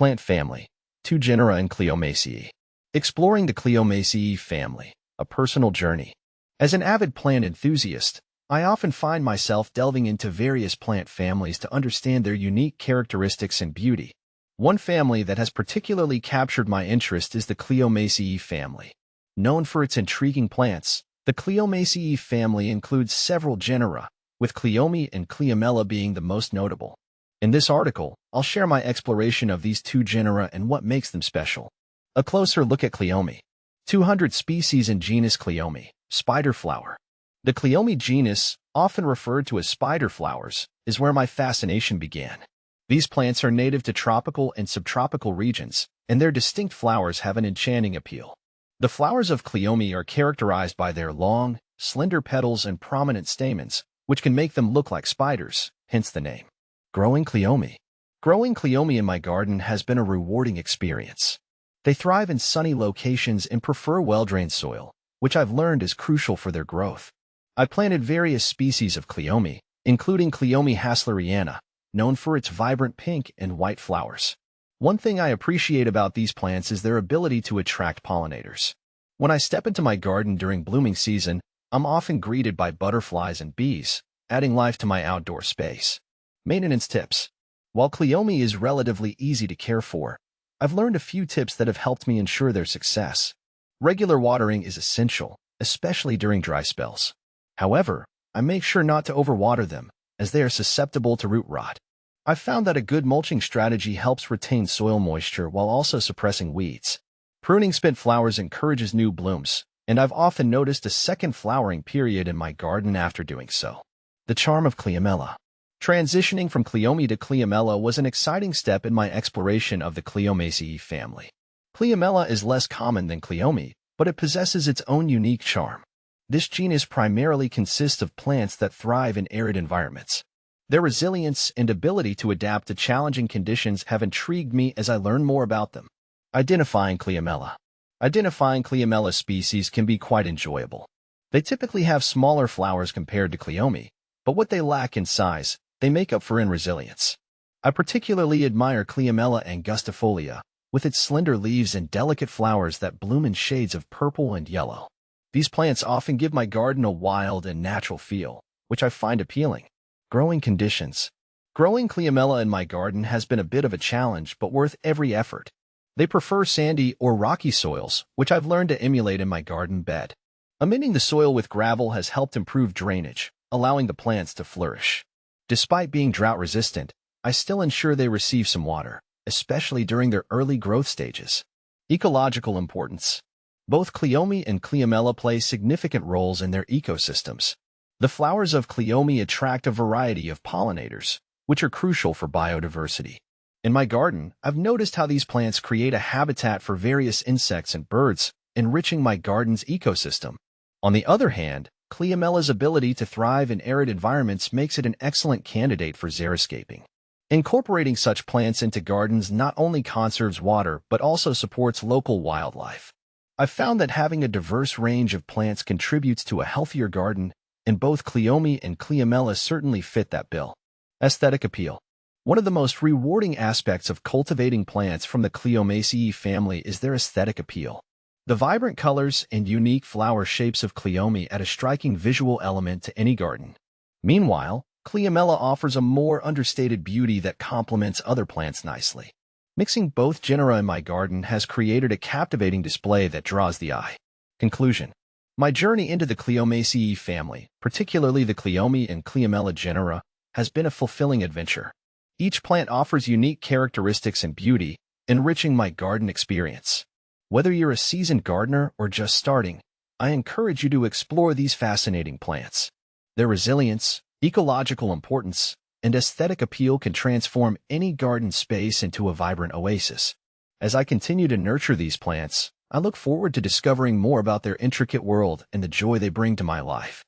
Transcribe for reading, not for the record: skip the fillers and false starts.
Plant family, 2 genera and Cleomaceae. Exploring the Cleomaceae family, a personal journey. As an avid plant enthusiast, I often find myself delving into various plant families to understand their unique characteristics and beauty. One family that has particularly captured my interest is the Cleomaceae family. Known for its intriguing plants, the Cleomaceae family includes several genera, with Cleome and Cleomella being the most notable. In this article, I'll share my exploration of these 2 genera and what makes them special. A closer look at Cleome. 200 species in genus Cleome, spider flower. The Cleome genus, often referred to as spider flowers, is where my fascination began. These plants are native to tropical and subtropical regions, and their distinct flowers have an enchanting appeal. The flowers of Cleome are characterized by their long, slender petals and prominent stamens, which can make them look like spiders, hence the name. Growing Cleome. Growing Cleome in my garden has been a rewarding experience. They thrive in sunny locations and prefer well-drained soil, which I've learned is crucial for their growth. I planted various species of Cleome, including Cleome hasleriana, known for its vibrant pink and white flowers. One thing I appreciate about these plants is their ability to attract pollinators. When I step into my garden during blooming season, I'm often greeted by butterflies and bees, adding life to my outdoor space. Maintenance tips. While Cleome is relatively easy to care for, I've learned a few tips that have helped me ensure their success. Regular watering is essential, especially during dry spells. However, I make sure not to overwater them, as they are susceptible to root rot. I've found that a good mulching strategy helps retain soil moisture while also suppressing weeds. Pruning spent flowers encourages new blooms, and I've often noticed a second flowering period in my garden after doing so. The charm of Cleomella. Transitioning from Cleome to Cleomella was an exciting step in my exploration of the Cleomaceae family. Cleomella is less common than Cleome, but it possesses its own unique charm. This genus primarily consists of plants that thrive in arid environments. Their resilience and ability to adapt to challenging conditions have intrigued me as I learn more about them. Identifying Cleomella. Identifying Cleomella species can be quite enjoyable. They typically have smaller flowers compared to Cleome, but what they lack in size, they make up for in resilience. I particularly admire Cleomella angustifolia, with its slender leaves and delicate flowers that bloom in shades of purple and yellow. These plants often give my garden a wild and natural feel, which I find appealing. Growing conditions. Growing Cleomella in my garden has been a bit of a challenge, but worth every effort. They prefer sandy or rocky soils, which I've learned to emulate in my garden bed. Amending the soil with gravel has helped improve drainage, allowing the plants to flourish. Despite being drought-resistant, I still ensure they receive some water, especially during their early growth stages. Ecological importance. Both Cleome and Cleomella play significant roles in their ecosystems. The flowers of Cleome attract a variety of pollinators, which are crucial for biodiversity. In my garden, I've noticed how these plants create a habitat for various insects and birds, enriching my garden's ecosystem. On the other hand, Cleomella's ability to thrive in arid environments makes it an excellent candidate for xeriscaping. Incorporating such plants into gardens not only conserves water but also supports local wildlife. I've found that having a diverse range of plants contributes to a healthier garden, and both Cleome and Cleomella certainly fit that bill. Aesthetic appeal. One of the most rewarding aspects of cultivating plants from the Cleomaceae family is their aesthetic appeal. The vibrant colors and unique flower shapes of Cleome add a striking visual element to any garden. Meanwhile, Cleomella offers a more understated beauty that complements other plants nicely. Mixing both genera in my garden has created a captivating display that draws the eye. Conclusion. My journey into the Cleomaceae family, particularly the Cleome and Cleomella genera, has been a fulfilling adventure. Each plant offers unique characteristics and beauty, enriching my garden experience. Whether you're a seasoned gardener or just starting, I encourage you to explore these fascinating plants. Their resilience, ecological importance, and aesthetic appeal can transform any garden space into a vibrant oasis. As I continue to nurture these plants, I look forward to discovering more about their intricate world and the joy they bring to my life.